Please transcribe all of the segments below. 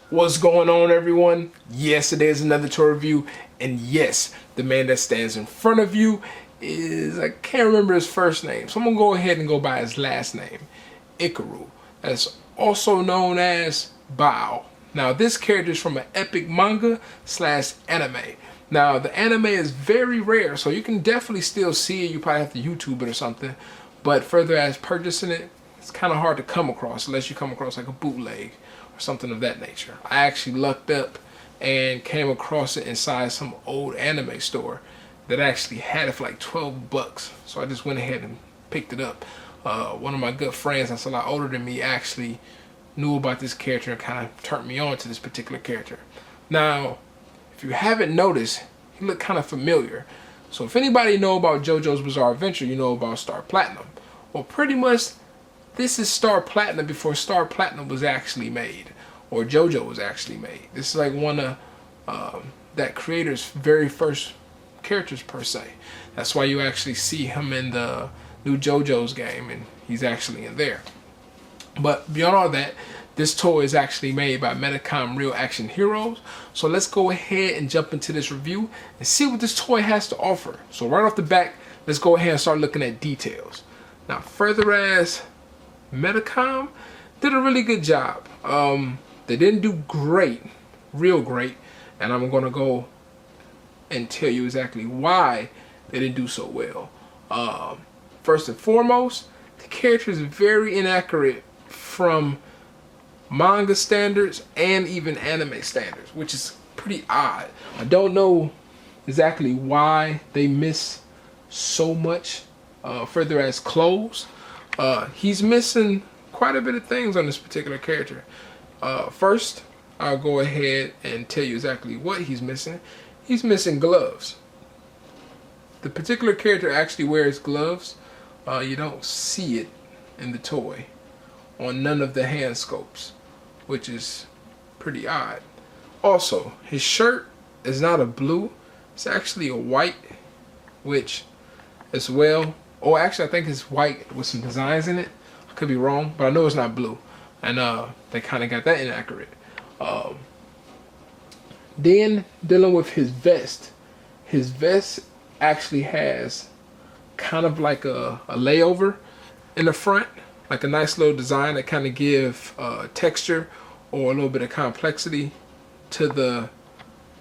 What's going on, everyone? Yes, today is another toy review, and yes, the man that stands in front of you is, I can't remember his first name, so I'm gonna go ahead and go by his last name, Ikaru. That's also known as Bao. Now, this character is from an epic manga / anime. Now, the anime is very rare, so you can definitely still see it. You probably have to YouTube it or something, but further as purchasing it, it's kind of hard to come across unless you come across like a bootleg or something of that nature. I actually lucked up and came across it inside some old anime store that actually had it for like 12 bucks. So I just went ahead and picked it up. One of my good friends that's a lot older than me actually knew about this character and kind of turned me on to this particular character. Now, if you haven't noticed, he looked kind of familiar. So if anybody know about JoJo's Bizarre Adventure, you know about Star Platinum. Well, pretty much this is Star Platinum before Star Platinum was actually made, or JoJo was actually made. This is like one of that creator's very first characters per se. That's why you actually see him in the new JoJo's game, and he's actually in there. But beyond all that, this toy is actually made by Medicom Real Action Heroes. So let's go ahead and jump into this review and see what this toy has to offer. So right off the bat, let's go ahead and start looking at details. Now, further as Medicom did a really good job. They didn't do great, real great, and I'm gonna go and tell you exactly why they didn't do so well. First and foremost, the character is very inaccurate from manga standards and even anime standards, which is pretty odd. I don't know exactly why they miss so much. Further as clothes, he's missing quite a bit of things on this particular character. First, I'll go ahead and tell you exactly what he's missing. He's missing gloves. The particular character actually wears gloves. You don't see it in the toy on none of the hand scopes, which is pretty odd. Also, his shirt is not a blue, it's actually a white, which as well, oh, actually I think it's white with some designs in it. I could be wrong, but I know it's not blue, and they kind of got that inaccurate. Then dealing with his vest actually has kind of like a layover in the front, like a nice little design that kind of give texture or a little bit of complexity to the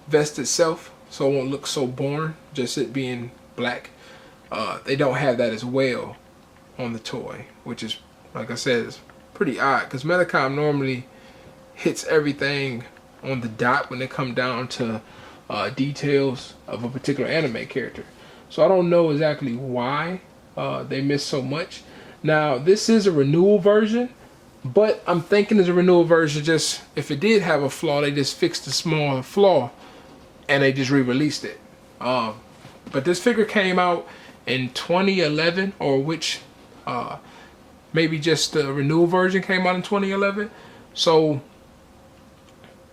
vest itself, so it won't look so boring, just it being black. They don't have that as well on the toy, which is, like I said, is pretty odd because Medicom normally hits everything on the dot when they come down to details of a particular anime character. So I don't know exactly why they miss so much. Now, this is a renewal version, but I'm thinking it's a renewal version just, if it did have a flaw, they just fixed the small flaw and they just re-released it. But this figure came out in 2011, or which maybe just the renewal version came out in 2011. So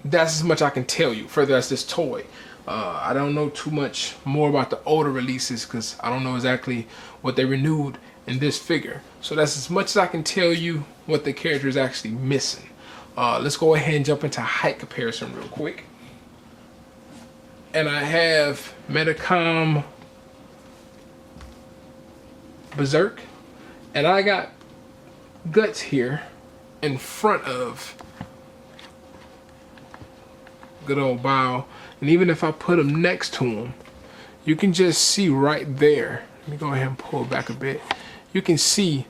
that's as much I can tell you further as this toy. I don't know too much more about the older releases because I don't know exactly what they renewed in this figure. So that's as much as I can tell you what the character is actually missing. Let's go ahead and jump into height comparison real quick. And I have Medicom Berserk, and I got Guts here in front of good old Bao. And even if I put him next to him, you can just see right there. Let me go ahead and pull back a bit. You can see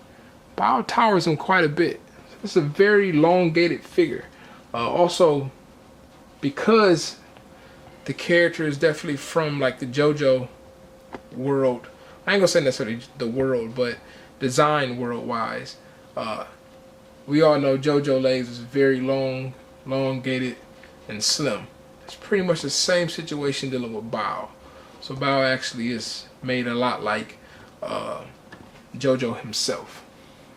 Bao towers him quite a bit. It's a very elongated figure. Also, because the character is definitely from like the JoJo world. I ain't gonna say necessarily the world, but design world wise. We all know JoJo legs is very long, elongated, and slim. It's pretty much the same situation dealing with Bao. So Bao actually is made a lot like JoJo himself.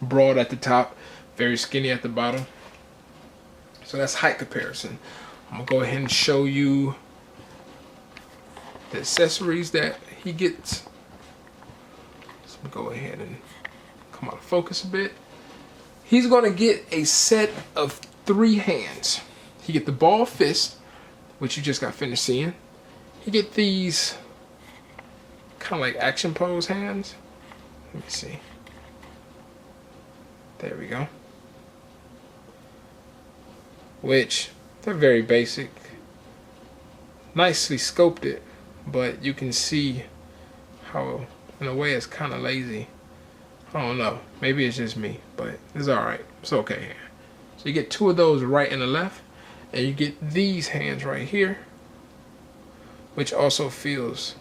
Broad at the top, very skinny at the bottom. So that's height comparison. I'm gonna go ahead and show you the accessories that he gets. So I'm gonna go ahead and come out of focus a bit. He's gonna get a set of 3 hands. He get the ball fist, which you just got finished seeing. He get these kind of like action pose hands. Let me see. There we go. Which, they're very basic. Nicely sculpted, but you can see how, in a way, it's kind of lazy. I don't know. Maybe it's just me, but it's alright. It's okay here. So you get two of those right and the left, and you get these hands right here, which also feels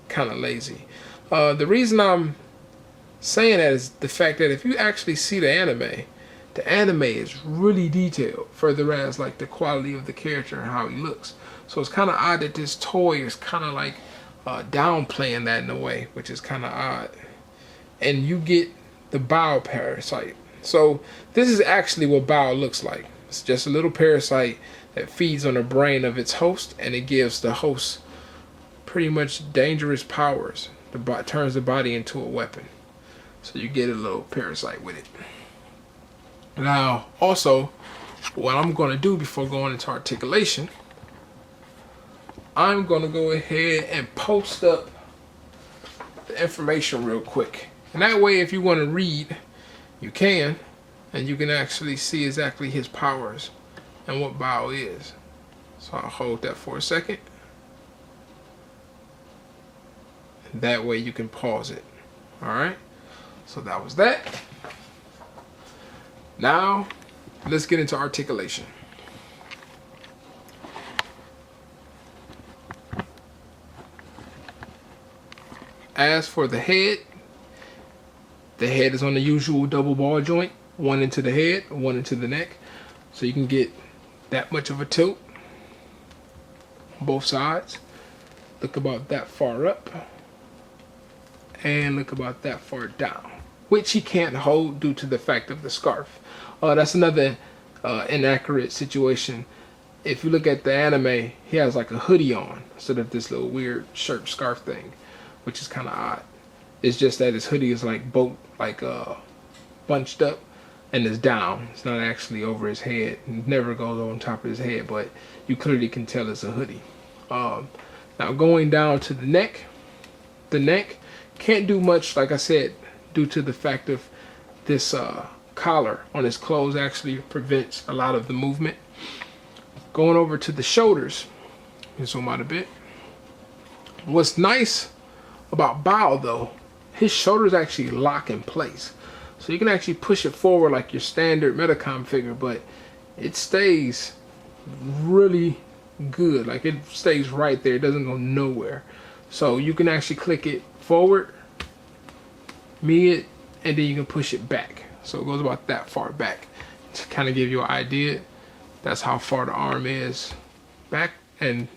kind of lazy. The reason I'm saying that is the fact that if you actually see the anime is really detailed, further as like the quality of the character and how he looks. So it's kind of odd that this toy is kind of like downplaying that in a way, which is kind of odd. And you get the Baoh parasite. So this is actually what Baoh looks like. It's just a little parasite that feeds on the brain of its host, and it gives the host pretty much dangerous powers. Turns the body into a weapon. So you get a little parasite with it. Now, also, what I'm going to do before going into articulation, I'm going to go ahead and post up the information real quick. And that way, if you want to read, you can. And you can actually see exactly his powers and what Baoh is. So I'll hold that for a second. And that way you can pause it. Alright? So that was that. Now, let's get into articulation. As for the head is on the usual double ball joint. One into the head, one into the neck. So you can get that much of a tilt on both sides. Look about that far up. And look about that far down. Which he can't hold due to the fact of the scarf. That's another inaccurate situation. If you look at the anime, he has like a hoodie on instead of this little weird shirt scarf thing, which is kind of odd. It's just that his hoodie is like bunched up and it's down. It's not actually over his head. It never goes on top of his head, but you clearly can tell it's a hoodie. Now going down to the neck can't do much, like I said, due to the fact of this collar on his clothes actually prevents a lot of the movement. Going over to the shoulders, you can zoom out a bit. What's nice about Baoh though, his shoulders actually lock in place. So you can actually push it forward like your standard Medicom figure, but it stays really good. Like it stays right there, it doesn't go nowhere. So you can actually click it forward, mid, and then you can push it back. So it goes about that far back to kind of give you an idea. That's how far the arm is back, and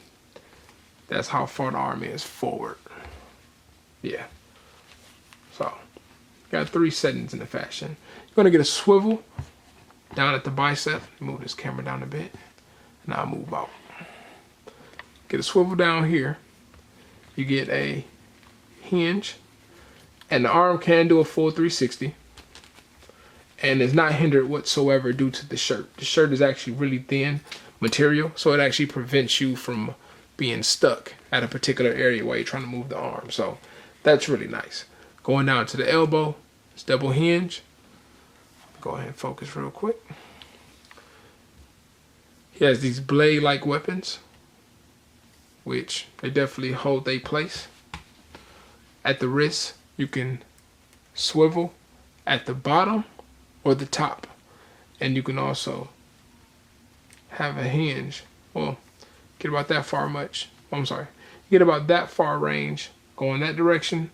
that's how far the arm is forward. Yeah. So, got 3 settings in the fashion. You're going to get a swivel down at the bicep. Move this camera down a bit. Now move out. Get a swivel down here. You get a hinge. And the arm can do a full 360. And it's not hindered whatsoever due to the shirt. The shirt is actually really thin material, so it actually prevents you from being stuck at a particular area while you're trying to move the arm. So that's really nice. Going down to the elbow, it's double hinge. Go ahead and focus real quick. He has these blade-like weapons, which they definitely hold their place. At the wrist, you can swivel at the bottom or the top, and you can also have a hinge. Well, get about that far much. I'm sorry. You get about that far range going that direction,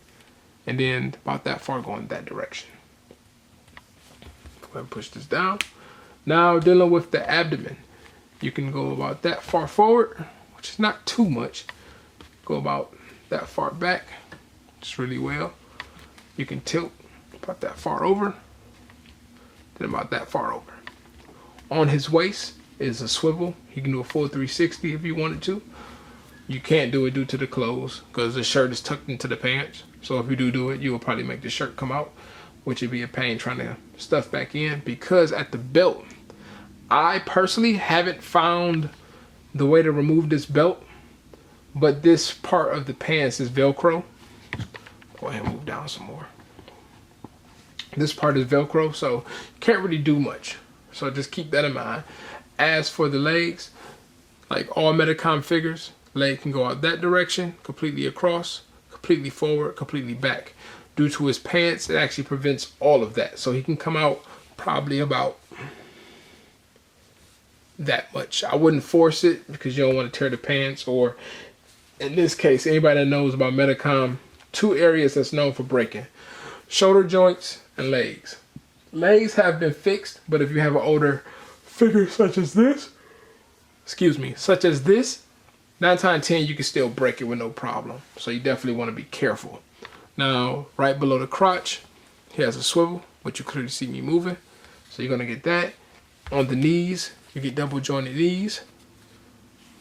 and then about that far going that direction. Go ahead and push this down. Now dealing with the abdomen, you can go about that far forward, which is not too much. Go about that far back, just really well. You can tilt about that far over, then about that far over. On his waist is a swivel. He can do a full 360 if you wanted to. You can't do it due to the clothes because the shirt is tucked into the pants. So if you do it, you will probably make the shirt come out, which would be a pain trying to stuff back in, because at the belt, I personally haven't found the way to remove this belt, but this part of the pants is Velcro. Go ahead and move down some more. This part is Velcro, so you can't really do much. So just keep that in mind. As for the legs, like all Medicom figures, leg can go out that direction, completely across, completely forward, completely back. Due to his pants, it actually prevents all of that. So he can come out probably about that much. I wouldn't force it because you don't want to tear the pants, or in this case, anybody that knows about Medicom, 2 areas that's known for breaking: shoulder joints and legs. Legs have been fixed, but if you have an older figure such as this, 9 times out of 10 you can still break it with no problem. So you definitely want to be careful. Now, right below the crotch, he has a swivel, which you clearly see me moving. So you're gonna get that. On the knees, you get double jointed knees.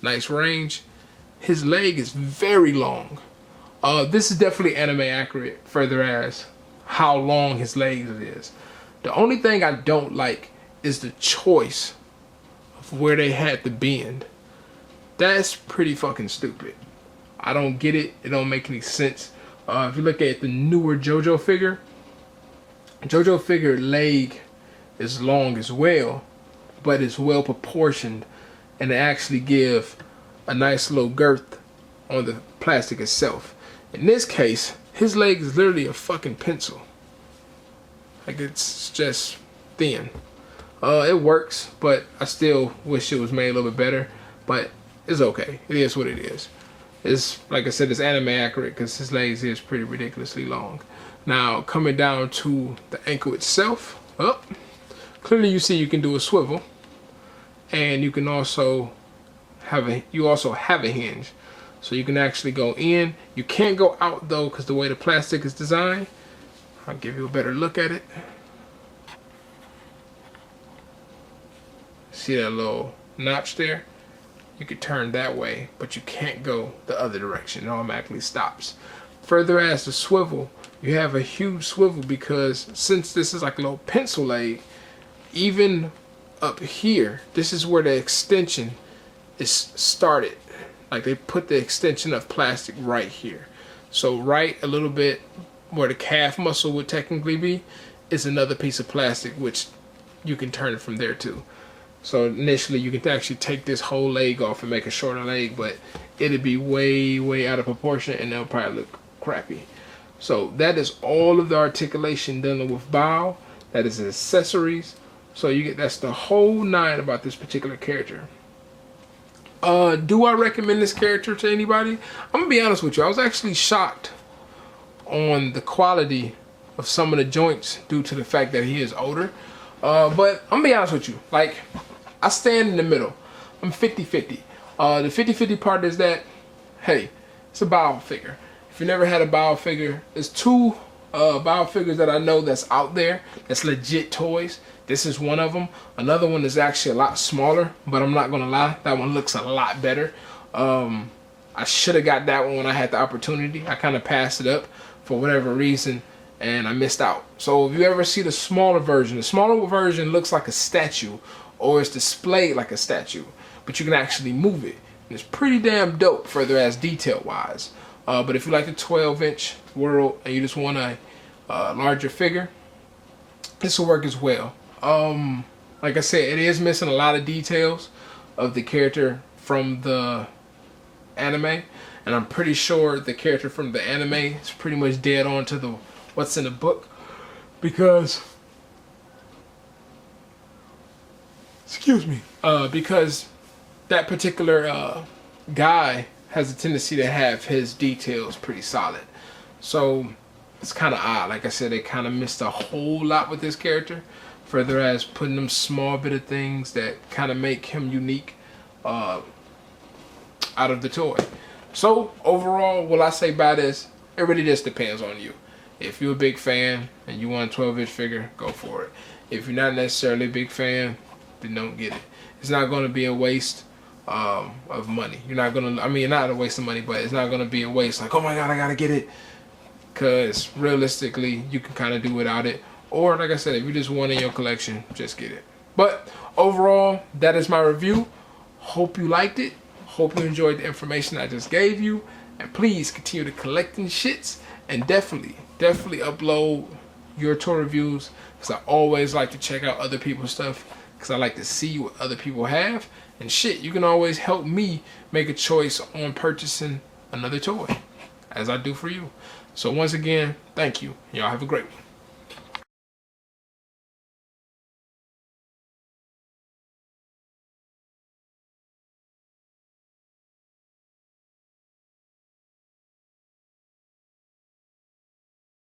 Nice range. His leg is very long. This is definitely anime accurate, further as how long his legs is. The only thing I don't like is the choice of where they had the bend. That's pretty fucking stupid. I don't get it. It don't make any sense. If you look at the newer JoJo figure leg is long as well, but it's well proportioned, and they actually give a nice little girth on the plastic itself. In this case, his leg is literally a fucking pencil. Like, it's just thin. It works, but I still wish it was made a little bit better. But it's okay. It is what it is. It's, like I said, it's anime accurate because his legs is pretty ridiculously long. Now, coming down to the ankle itself, clearly you see you can do a swivel, and you can also have a hinge, so you can actually go in. You can't go out though because the way the plastic is designed. I'll give you a better look at it. See that little notch there? You can turn that way, but you can't go the other direction. It automatically stops. Further as the swivel, you have a huge swivel because since this is like a little pencil leg, even up here, this is where the extension is started. Like, they put the extension of plastic right here. So right a little bit where the calf muscle would technically be is another piece of plastic, which you can turn it from there too. So initially you can actually take this whole leg off and make a shorter leg, but it'd be way out of proportion and it'll probably look crappy. So that is all of the articulation done with Baoh. That is accessories. So you get, that's the whole 9 about this particular character. Do I recommend this character to anybody? I'm gonna be honest with you. I was actually shocked on the quality of some of the joints due to the fact that he is older. But I'm gonna be honest with you. Like, I stand in the middle. I'm 50-50. The 50-50 part is that, hey, it's a Baoh figure. If you never had a Baoh figure, there's 2 Baoh figures that I know that's out there that's legit toys. This is one of them. Another one is actually a lot smaller, but I'm not gonna lie, that one looks a lot better. I should have got that one when I had the opportunity. I kind of passed it up for whatever reason, and I missed out. So if you ever see the smaller version looks like a statue, or it's displayed like a statue, but you can actually move it. And it's pretty damn dope, further as detail wise. But if you like the 12-inch world and you just want a larger figure, this will work as well. Like I said, it is missing a lot of details of the character from the anime, and I'm pretty sure the character from the anime is pretty much dead on to the what's in the book, because because that particular guy has a tendency to have his details pretty solid. So it's kind of odd. Like I said, they kind of missed a whole lot with this character, further as putting them small bit of things that kind of make him unique out of the toy. So overall, will I say buy this? It really just depends on you. If you're a big fan and you want a 12-inch figure, go for it. If you're not necessarily a big fan, then don't get it. It's not going to be a waste of money. You're not going to, I mean, not a waste of money, but it's not going to be a waste like, oh my god, I got to get it. Because realistically, you can kind of do without it. Or like I said, if you just want in your collection, just get it. But overall, that is my review. Hope you liked it. Hope you enjoyed the information I just gave you. And please continue to collecting shits, and definitely upload your toy reviews, because I always like to check out other people's stuff, because I like to see what other people have. And shit, you can always help me make a choice on purchasing another toy, as I do for you. So once again, thank you. Y'all have a great one.